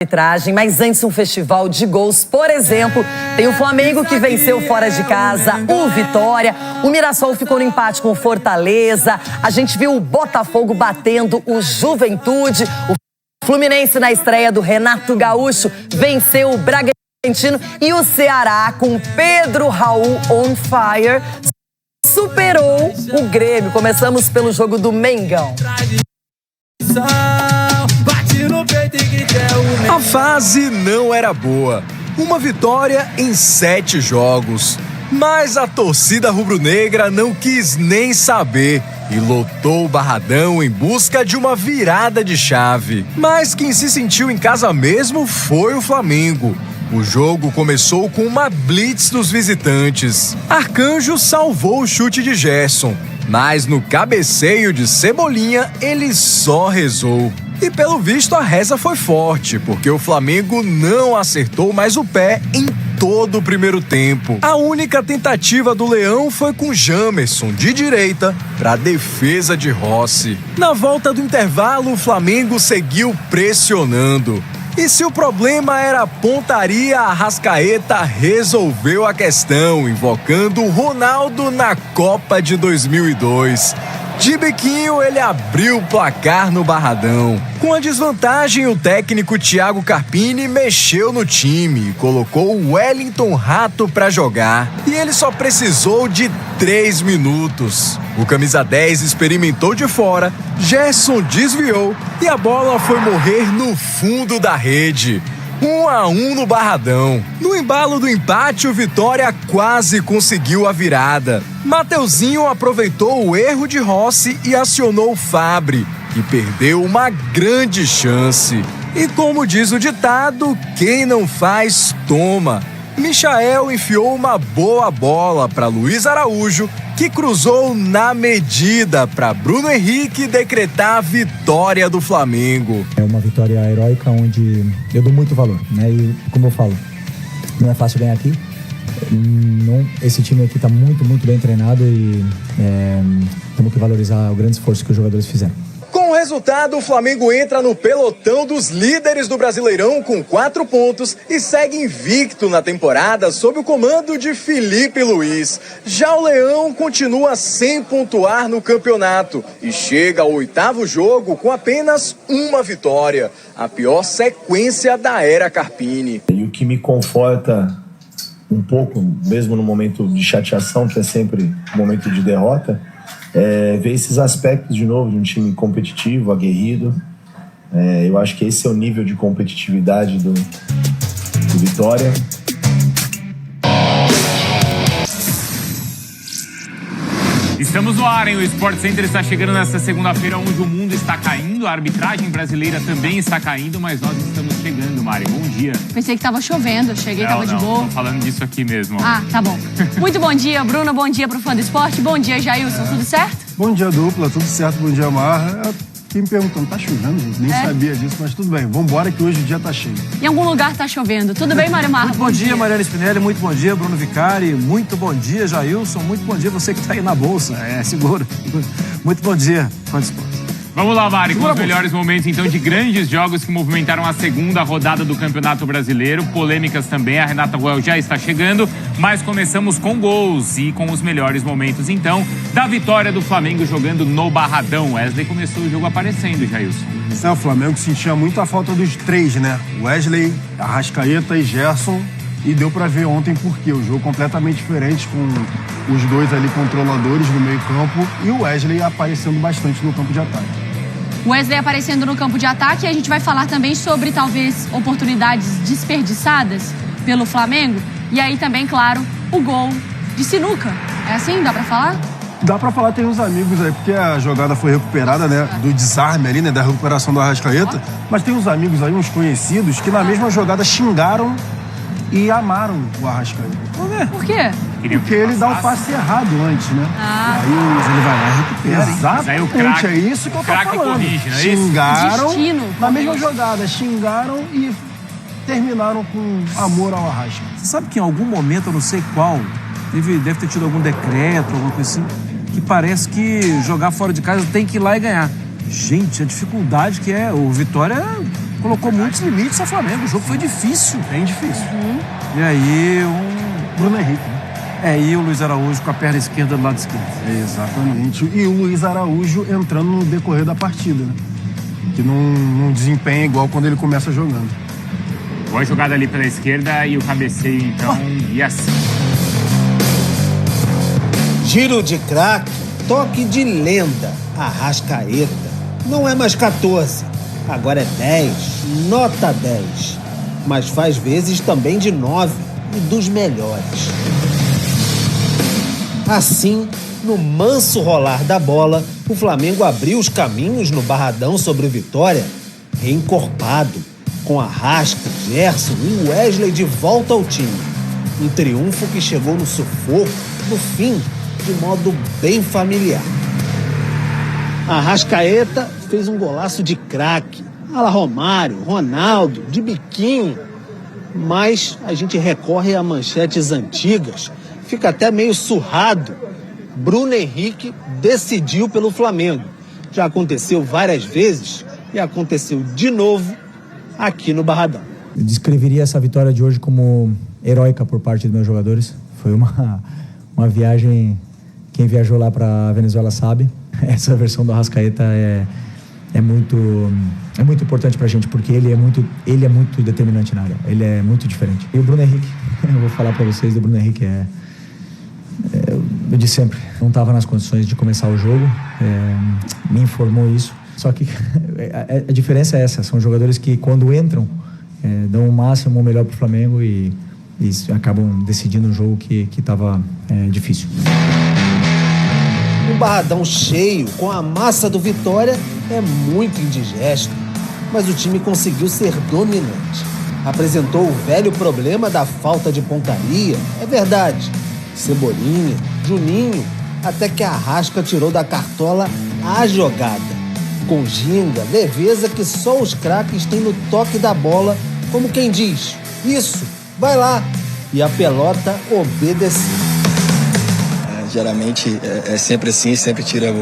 Arbitragem, mas antes um festival de gols, por exemplo, tem o Flamengo que venceu fora de casa, o Vitória, o Mirassol ficou no empate com o Fortaleza, a gente viu o Botafogo batendo o Juventude, o Fluminense na estreia do Renato Gaúcho venceu o Bragantino e o Ceará com Pedro Raul on fire superou o Grêmio. Começamos pelo jogo do Mengão. A fase não era boa. Uma vitória em 7 jogos. Mas a torcida rubro-negra não quis nem saber e lotou o Barradão em busca de uma virada de chave. Mas quem se sentiu em casa mesmo foi o Flamengo. O jogo começou com uma blitz dos visitantes. Arcanjo salvou o chute de Gerson, mas no cabeceio de Cebolinha ele só rezou. E pelo visto a reza foi forte, porque o Flamengo não acertou mais o pé em todo o primeiro tempo. A única tentativa do Leão foi com Jamerson, de direita, para a defesa de Rossi. Na volta do intervalo, o Flamengo seguiu pressionando. E se o problema era a pontaria, a Arrascaeta resolveu a questão, invocando o Ronaldo na Copa de 2002. De biquinho, ele abriu o placar no Barradão. Com a desvantagem, o técnico Thiago Carpini mexeu no time e colocou o Wellington Rato para jogar. E ele só precisou de 3 minutos. O camisa 10 experimentou de fora, Gerson desviou e a bola foi morrer no fundo da rede. 1-1 no Barradão. No embalo do empate, o Vitória quase conseguiu a virada. Mateuzinho aproveitou o erro de Rossi e acionou o Fabri, que perdeu uma grande chance. E como diz o ditado, quem não faz, toma. Michael enfiou uma boa bola para Luiz Araújo, que cruzou na medida para Bruno Henrique decretar a vitória do Flamengo. É uma vitória heróica onde eu dou muito valor, né? E como eu falo, não é fácil ganhar aqui. Esse time aqui está muito bem treinado e temos que valorizar o grande esforço que os jogadores fizeram. Com o resultado, o Flamengo entra no pelotão dos líderes do Brasileirão com 4 pontos e segue invicto na temporada sob o comando de Felipe Luiz. Já o Leão continua sem pontuar no campeonato e chega ao 8º jogo com apenas uma vitória, a pior sequência da era Carpini. E o que me conforta um pouco, mesmo no momento de chateação, que é sempre um momento de derrota, ver esses aspectos de novo de um time competitivo, aguerrido. Eu acho que esse é o nível de competitividade do Vitória. Estamos no ar, hein? O Sport Center está chegando nesta segunda-feira, onde o mundo está caindo, a arbitragem brasileira também está caindo, mas nós estamos chegando, Mari. Bom dia. Pensei que estava chovendo, cheguei, estava de boa. Tô falando disso aqui mesmo. Ah, tá bom. Muito bom dia, Bruna, bom dia pro fã do esporte, bom dia, Jailson, tudo certo? Bom dia, dupla, tudo certo, bom dia, Marra. Fiquei me perguntando, tá chovendo, gente? Nem sabia disso, mas tudo bem, vambora que hoje o dia tá cheio. Em algum lugar tá chovendo. Tudo bem, Mário Marra? Muito bom dia, Mariana Spinelli, muito bom dia, Bruno Vicari, muito bom dia, Jailson, muito bom dia, você que tá aí na bolsa, seguro. Muito bom dia, fã de esporte. Vamos lá, Mari, com os melhores momentos, então, de grandes jogos que movimentaram a segunda rodada do Campeonato Brasileiro. Polêmicas também, a Renata Ruel já está chegando, mas começamos com gols e com os melhores momentos, então, da vitória do Flamengo jogando no Barradão. Wesley começou o jogo aparecendo, Jailson. O Flamengo sentia muito a falta dos 3, né? Wesley, Arrascaeta e Gerson. E deu pra ver ontem porque o jogo completamente diferente, com os dois ali controladores no meio campo e o Wesley aparecendo bastante no campo de ataque. Wesley aparecendo no campo de ataque, e a gente vai falar também sobre talvez oportunidades desperdiçadas pelo Flamengo. E aí também, claro, o gol de sinuca. É assim? Dá pra falar? Dá pra falar, tem uns amigos aí, porque a jogada foi recuperada, né? Do desarme ali, né? Da recuperação do Arrascaeta. Mas tem uns amigos aí, uns conhecidos, que na mesma jogada xingaram e amaram o Arrascaeta. Por quê? Porque ele dá o passe errado antes, né? Ah. Aí ele vai lá e recupera. Exatamente, é isso que eu tô falando. Corrige, não é xingaram Destino, na mesma jogada, xingaram e terminaram com amor ao Arrasca. Você sabe que em algum momento, eu não sei qual, deve ter tido algum decreto, alguma coisa assim, que parece que jogar fora de casa tem que ir lá e ganhar. Gente, a dificuldade que é, o Vitória colocou muitos limites ao Flamengo. O jogo foi difícil. Bem difícil. E aí, Bruno Henrique, né? E o Luiz Araújo com a perna esquerda do lado esquerdo. Exatamente. E o Luiz Araújo entrando no decorrer da partida, né? Que não desempenha igual quando ele começa jogando. Boa jogada ali pela esquerda e o cabeceio, então, e assim. Giro de craque, toque de lenda, Arrascaeta. Não é mais 14, agora é 10, nota 10. Mas faz vezes também de 9 e dos melhores. Assim, no manso rolar da bola, o Flamengo abriu os caminhos no Barradão sobre o Vitória, reencorpado, com Arrasca, Gerson e Wesley de volta ao time. Um triunfo que chegou no sufoco, no fim, de modo bem familiar. Arrascaeta fez um golaço de craque, a la Romário, Ronaldo, de biquinho. Mas a gente recorre a manchetes antigas, fica até meio surrado. Bruno Henrique decidiu pelo Flamengo. Já aconteceu várias vezes e aconteceu de novo aqui no Barradão. Eu descreveria essa vitória de hoje como heróica por parte dos meus jogadores. Foi uma viagem, quem viajou lá para Venezuela sabe. Essa versão do Arrascaeta é muito importante pra gente, porque ele é muito determinante na área. Ele é muito diferente. E o Bruno Henrique, eu vou falar pra vocês, o Bruno Henrique eu de sempre, não estava nas condições de começar o jogo, me informou isso. Só que a diferença é essa, são jogadores que quando entram, dão o máximo, o melhor pro Flamengo e acabam decidindo um jogo que estava difícil. Um Barradão cheio, com a massa do Vitória, é muito indigesto. Mas o time conseguiu ser dominante. Apresentou o velho problema da falta de pontaria, é verdade. Cebolinha, Juninho, até que a Arrasca tirou da cartola a jogada. Com ginga, leveza que só os craques têm no toque da bola, como quem diz, isso, vai lá. E a pelota obedeceu. Geralmente é sempre assim, sempre tira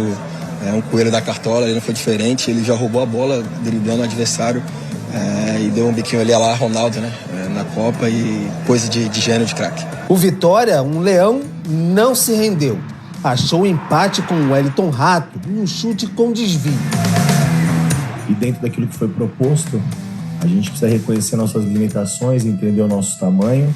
um coelho da cartola, ele não foi diferente, ele já roubou a bola, driblando o adversário e deu um biquinho ali lá, Ronaldo, né, na Copa, e coisa de gênio de craque. O Vitória, um leão, não se rendeu. Achou o empate com o Wellington Rato, um chute com desvio. E dentro daquilo que foi proposto, a gente precisa reconhecer nossas limitações, entender o nosso tamanho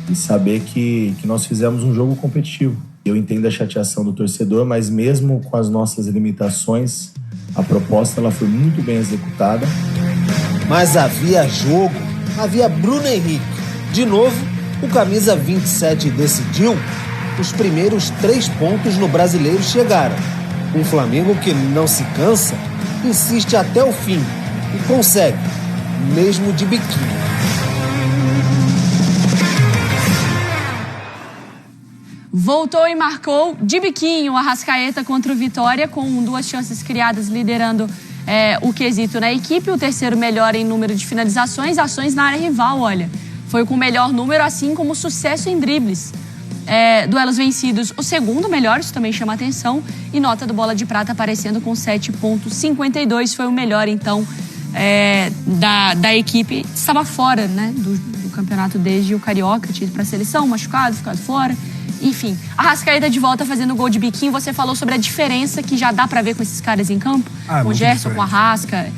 e saber que nós fizemos um jogo competitivo. Eu entendo a chateação do torcedor, mas mesmo com as nossas limitações, a proposta ela foi muito bem executada. Mas havia jogo, havia Bruno Henrique. De novo, o camisa 27 decidiu. Os primeiros 3 pontos no Brasileiro chegaram. Um Flamengo que não se cansa, insiste até o fim e consegue, mesmo de biquinho. Voltou e marcou de biquinho o Arrascaeta contra o Vitória, com 2 chances criadas, liderando o quesito na equipe. O terceiro melhor em número de finalizações, ações na área rival, olha. Foi com o melhor número, assim como sucesso em dribles. Duelos vencidos, o segundo melhor, isso também chama atenção. E nota do Bola de Prata aparecendo com 7,52. Foi o melhor, então, da equipe. Estava fora, né, do campeonato desde o Carioca, tinha ido para a seleção, machucado, ficado fora. Enfim, a Arrascaeta de volta fazendo gol de biquinho. Você falou sobre a diferença que já dá pra ver com esses caras em campo? Com o Gerson, com a Arrasca.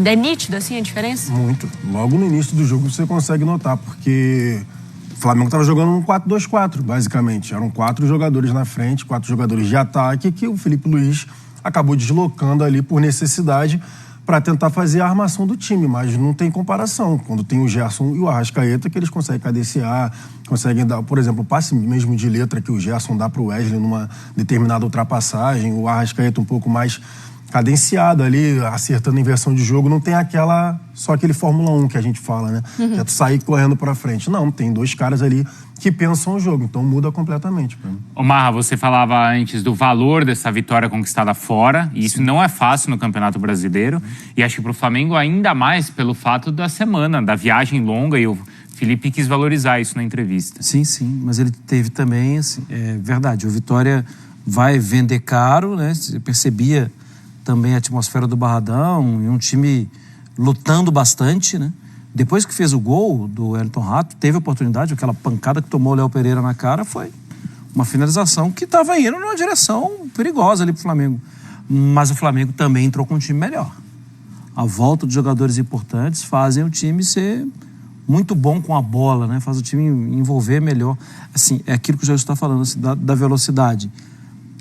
É nítido, assim, a diferença? Muito. Logo no início do jogo você consegue notar, porque o Flamengo estava jogando um 4-2-4, basicamente. Eram 4 jogadores na frente, 4 jogadores de ataque, que o Felipe Luiz acabou deslocando ali por necessidade para tentar fazer a armação do time, mas não tem comparação. Quando tem o Gerson e o Arrascaeta, que eles conseguem cadenciar, conseguem dar, por exemplo, o passe mesmo de letra que o Gerson dá para o Wesley numa determinada ultrapassagem, o Arrascaeta um pouco mais cadenciado ali, acertando a inversão de jogo, não tem só aquele Fórmula 1 que a gente fala, né? Que é tu sair correndo pra frente. Não, tem 2 caras ali que pensam o jogo, então muda completamente. Marra, você falava antes do valor dessa vitória conquistada fora, e isso não é fácil no Campeonato Brasileiro, e acho que pro Flamengo ainda mais pelo fato da semana, da viagem longa, e o Felipe quis valorizar isso na entrevista. Sim, mas ele teve também, assim, é verdade, o Vitória vai vender caro, né? Você percebia também a atmosfera do Barradão, e um time lutando bastante, né? Depois que fez o gol do Wellington Rato, teve a oportunidade, aquela pancada que tomou o Léo Pereira na cara foi uma finalização que estava indo numa direção perigosa ali pro Flamengo. Mas o Flamengo também entrou com um time melhor. A volta de jogadores importantes fazem o time ser muito bom com a bola, né? Faz o time envolver melhor. Assim, é aquilo que o Jair está falando, assim, da velocidade.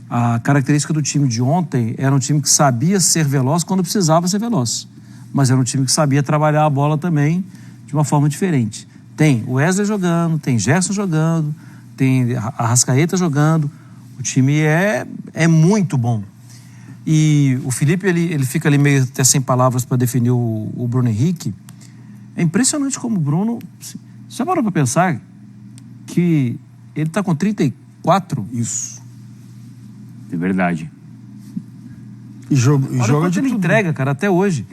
A característica do time de ontem era um time que sabia ser veloz quando precisava ser veloz. Mas era um time que sabia trabalhar a bola também de uma forma diferente. Tem o Wesley jogando, tem Gerson jogando, tem a Arrascaeta jogando. O time é muito bom. E o Felipe, ele fica ali meio até sem palavras para definir o Bruno Henrique. É impressionante como o Bruno... Você já parou para pensar que ele está com 34? Isso. É verdade. E joga de ele tudo. entrega, cara, até hoje.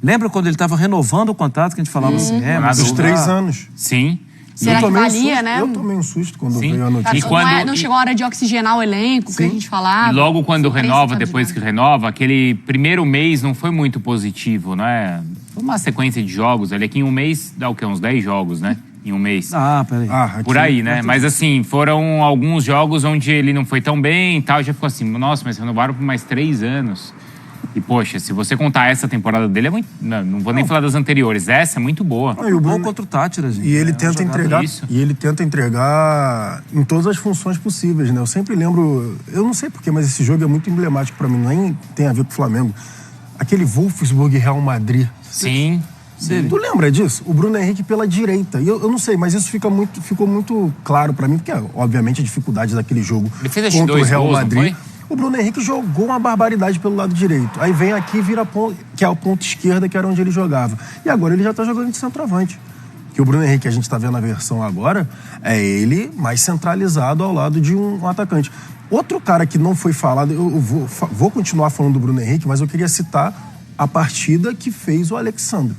Lembra quando ele estava renovando o contrato que a gente falava assim? Mas os 3 anos. Sim. Será que valia, né? Eu tomei um susto quando Sim. veio a notícia. E quando- Não chegou a hora de oxigenar o elenco, que a gente falava. E logo quando renova, Preço, depois que renova, aquele primeiro mês não foi muito positivo, né? Foi uma sequência de jogos ali, que em um mês dá o quê? Uns 10 jogos, né? Em um mês. Peraí. Por aí, né? Mas assim, foram alguns jogos onde ele não foi tão bem e tal, já ficou assim, nossa, mas renovaram por mais 3 anos. E, poxa, se você contar essa temporada dele, é muito... Não vou nem falar das anteriores. Essa é muito boa. E o Bruno contra o Tátira, gente. E ele tenta entregar. isso. E ele tenta entregar em todas as funções possíveis, né? Eu sempre lembro. Eu não sei porquê, mas esse jogo é muito emblemático pra mim. Nem tem a ver com o Flamengo. Aquele Wolfsburg e Real Madrid. Sim. Tu lembra disso? O Bruno Henrique pela direita. E eu não sei, mas isso ficou muito claro pra mim, porque, obviamente, a dificuldade daquele jogo Ele fez acho que contra o 2 Real gols, não Madrid. foi? O Bruno Henrique jogou uma barbaridade pelo lado direito. Aí vem aqui e vira que é o ponto esquerda, que era onde ele jogava. E agora ele já tá jogando de centroavante. Que o Bruno Henrique, a gente tá vendo a versão agora, é ele mais centralizado ao lado de um atacante. Outro cara que não foi falado, eu vou continuar falando do Bruno Henrique, mas eu queria citar a partida que fez o Alexandre.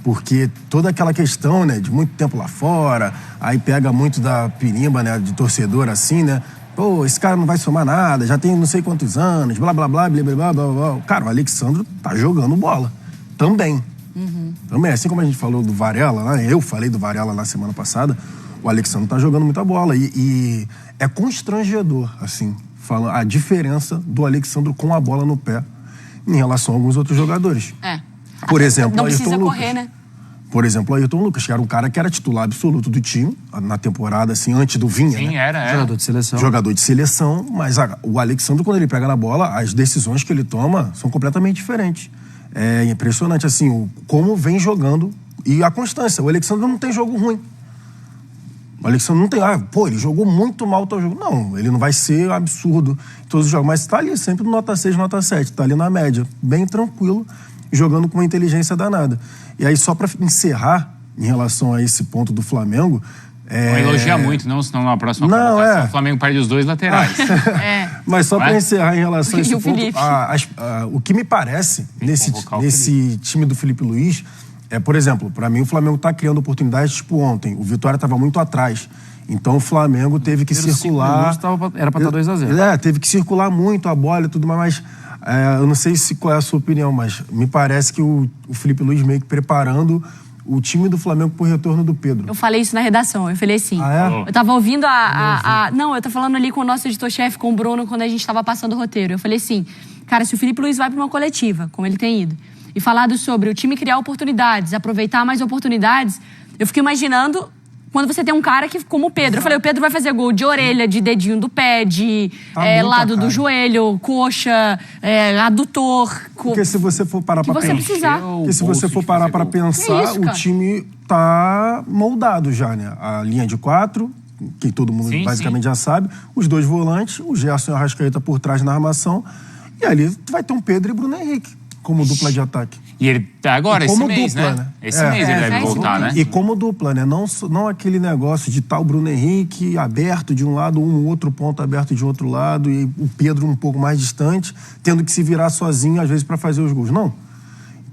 Porque toda aquela questão, né, de muito tempo lá fora, aí pega muito da pirimba, né, de torcedor assim, né? Pô, esse cara não vai somar nada, já tem não sei quantos anos, blá, blá, blá, blá, blá, blá, blá, blá. Cara, o Alexandre tá jogando bola. Também. Também, assim como a gente falou do Varela, né? Eu falei do Varela na semana passada, o Alexandre tá jogando muita bola. E é constrangedor, assim, a diferença do Alexandre com a bola no pé em relação a alguns outros jogadores. Por exemplo, Não o Ayrton precisa Lucas. correr, né? Por exemplo, o Ayrton Lucas, que era um cara que era titular absoluto do time na temporada, assim, antes do Vinha, Sim, né? era. Jogador de seleção. Jogador de seleção, mas o Alexandre, quando ele pega na bola, as decisões que ele toma são completamente diferentes. É impressionante, assim, como vem jogando e a constância. O Alexandre não tem jogo ruim. O Alexandre não tem... ele jogou muito mal o teu jogo. Não, ele não vai ser absurdo em todos os jogos, mas tá ali sempre no nota 6, nota 7, tá ali na média, bem tranquilo, jogando com uma inteligência danada. E aí, só para encerrar, em relação a esse ponto do Flamengo... Não elogia muito, não, senão na próxima Não, colocação o Flamengo perde os 2 laterais. Mas só Não para é? encerrar em relação a esse E o ponto, Felipe? o que me parece nesse time do Felipe Luiz é, por exemplo, para mim o Flamengo tá criando oportunidades, tipo ontem. O Vitória estava muito atrás. Então o Flamengo teve que circular... Era para estar 2-0. Teve que circular muito a bola e tudo mais. Eu não sei qual é a sua opinião, mas me parece que o Felipe Luiz meio que preparando o time do Flamengo pro retorno do Pedro. Eu falei isso na redação, eu falei assim. Eu tava ouvindo Não, eu tô falando ali com o nosso editor-chefe, com o Bruno, quando a gente tava passando o roteiro. Eu falei assim, cara, se o Felipe Luiz vai pra uma coletiva, como ele tem ido, e falado sobre o time criar oportunidades, aproveitar mais oportunidades, eu fiquei imaginando quando você tem um cara que, como o Pedro. Eu falei, o Pedro vai fazer gol de orelha, de dedinho do pé, de lado do joelho, coxa, adutor. Porque se você for parar pra você pensar... precisar. Porque se você for parar pra pensar, isso, o cara? time tá moldado já, né? A linha de 4, que todo mundo basicamente já sabe, os 2 volantes, o Gerson e o Arrascaeta por trás na armação, e ali tu vai ter um Pedro e Bruno Henrique como dupla de ataque. E ele tá agora, esse mês, dupla, né? Esse mês ele deve voltar, né? E como dupla, né? Não aquele negócio de tal Bruno Henrique aberto de um lado, um outro ponto aberto de outro lado, e o Pedro um pouco mais distante, tendo que se virar sozinho, às vezes, para fazer os gols. Não.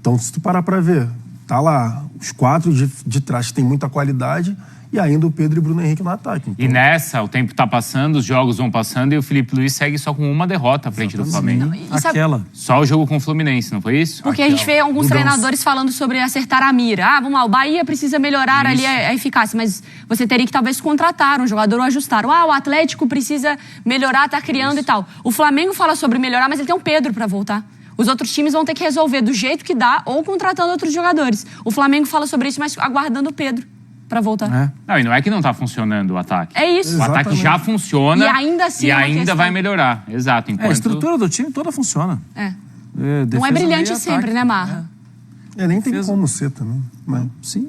Então, se tu parar pra ver, tá lá os 4 de trás que tem muita qualidade e ainda o Pedro e o Bruno Henrique no ataque. Então... E nessa, o tempo tá passando, os jogos vão passando e o Felipe Luiz segue só com uma derrota à frente do Flamengo. Aquela. Só o jogo com o Fluminense, não foi isso? Porque a gente vê alguns treinadores falando sobre acertar a mira. Ah, vamos lá, o Bahia precisa melhorar ali a eficácia, mas você teria que talvez contratar um jogador ou ajustar. Ah, o Atlético precisa melhorar, tá criando e tal. O Flamengo fala sobre melhorar, mas ele tem um Pedro pra voltar. Os outros times vão ter que resolver do jeito que dá ou contratando outros jogadores. O Flamengo fala sobre isso, mas aguardando o Pedro pra voltar. Não, e não é que não tá funcionando o ataque. É isso. O ataque já funciona e ainda assim vai melhorar. Exato. Enquanto... A estrutura do time toda funciona. Não é brilhante sempre, né, Marra? Nem tem como ser também. Mas... Sim,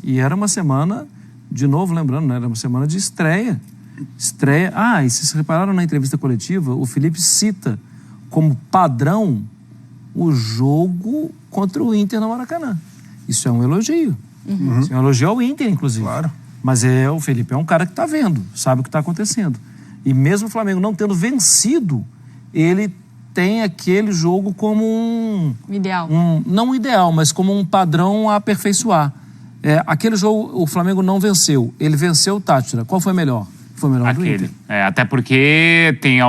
e era uma semana, de novo lembrando, né? Era uma semana de estreia. E vocês repararam na entrevista coletiva, o Felipe cita como padrão o jogo contra o Inter no Maracanã. Isso é um elogio. Isso é um elogio ao Inter, inclusive. Claro. Mas o Felipe é um cara que está vendo, sabe o que está acontecendo. E mesmo o Flamengo não tendo vencido, ele tem aquele jogo como um ideal. Não um ideal, mas como um padrão a aperfeiçoar. Aquele jogo, o Flamengo não venceu. Ele venceu o Tátira. Qual foi melhor? Foi melhor do Inter. Até porque tem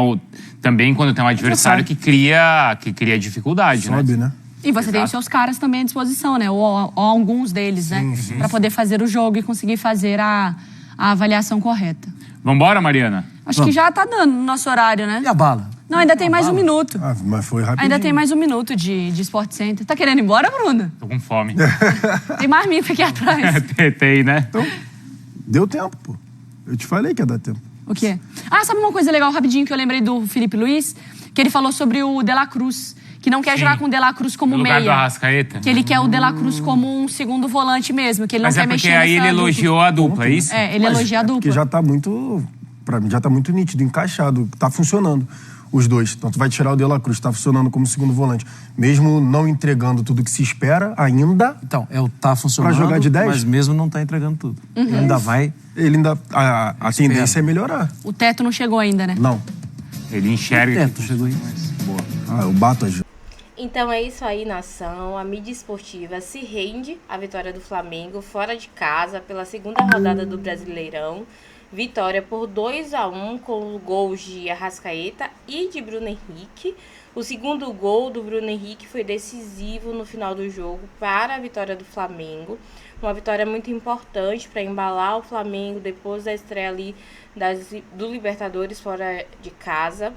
também quando tem um adversário que cria dificuldade, Sobe, né? E você tem os seus caras também à disposição, né? Ou alguns deles, né? Pra poder fazer o jogo e conseguir fazer a avaliação correta. Vambora, Mariana? Acho que já tá dando no nosso horário, né? E a bala? Não, ainda tem mais um minuto. Mas foi rapidinho. Ainda tem mais um minuto de Sport Center. Tá querendo ir embora, Bruna? Tô com fome. Tem marmita aqui atrás. Tem, né? Então, deu tempo, pô. Eu te falei que ia dar tempo. O quê? Sabe uma coisa legal, rapidinho, que eu lembrei do Felipe Luiz? Que ele falou sobre o De La Cruz, que não quer jogar com o De La Cruz como no lugar meia. do Arrascaeta. Que ele quer o De La Cruz como um segundo volante mesmo, que ele não quer mexer nessa Mas é porque aí ele elogiou a dupla, é isso? Ele elogia a dupla. Porque já tá muito... Pra mim já tá muito nítido, encaixado, tá funcionando os dois. Então tu vai tirar o De La Cruz, tá funcionando como segundo volante. Mesmo não entregando tudo que se espera ainda... Então, tá funcionando, pra jogar de 10? Mas mesmo não tá entregando tudo. Ele ainda vai... A tendência é melhorar. O teto não chegou ainda, né? Não. Ele enxerga... O teto chegou aí. Boa. Eu bato as... Então é isso aí, nação. A mídia esportiva se rende à vitória do Flamengo fora de casa pela segunda rodada do Brasileirão. Vitória por 2-1 com gols de Arrascaeta e de Bruno Henrique. O segundo gol do Bruno Henrique foi decisivo no final do jogo para a vitória do Flamengo. Uma vitória muito importante para embalar o Flamengo depois da estreia ali do Libertadores fora de casa.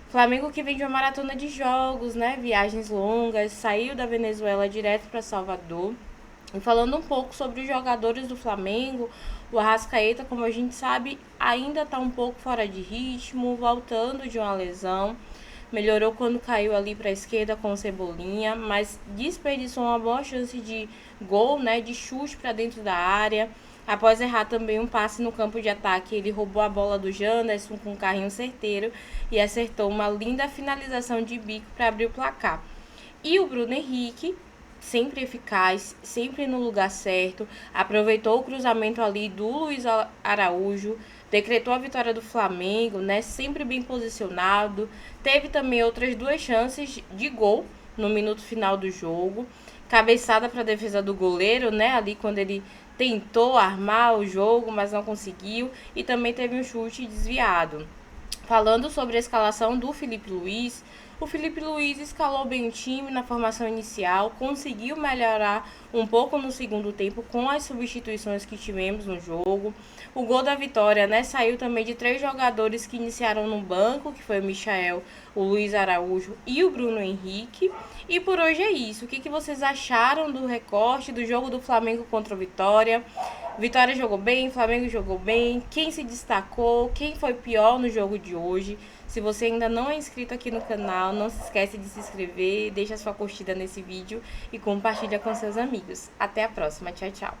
Flamengo que vem de uma maratona de jogos, né? Viagens longas, saiu da Venezuela direto para Salvador. E falando um pouco sobre os jogadores do Flamengo, o Arrascaeta, como a gente sabe, ainda está um pouco fora de ritmo, voltando de uma lesão. Melhorou quando caiu ali para a esquerda com o Cebolinha, mas desperdiçou uma boa chance de gol, né? De chute para dentro da área. Após errar também um passe no campo de ataque, ele roubou a bola do Janderson com um carrinho certeiro e acertou uma linda finalização de bico para abrir o placar. E o Bruno Henrique, sempre eficaz, sempre no lugar certo, aproveitou o cruzamento ali do Luiz Araújo, decretou a vitória do Flamengo, né? Sempre bem posicionado. Teve também outras 2 chances de gol no minuto final do jogo. Cabeçada para a defesa do goleiro, né? Ali quando ele tentou armar o jogo, mas não conseguiu. E também teve um chute desviado. Falando sobre a escalação do Felipe Luiz, o Felipe Luiz escalou bem o time na formação inicial, conseguiu melhorar um pouco no segundo tempo com as substituições que tivemos no jogo. O gol da vitória, né, saiu também de 3 jogadores que iniciaram no banco, que foi o Michael, o Luiz Araújo e o Bruno Henrique. E por hoje é isso. O que vocês acharam do recorte do jogo do Flamengo contra o Vitória? Vitória jogou bem, Flamengo jogou bem. Quem se destacou? Quem foi pior no jogo de hoje? Se você ainda não é inscrito aqui no canal, não se esquece de se inscrever, deixa sua curtida nesse vídeo e compartilha com seus amigos. Até a próxima. Tchau, tchau.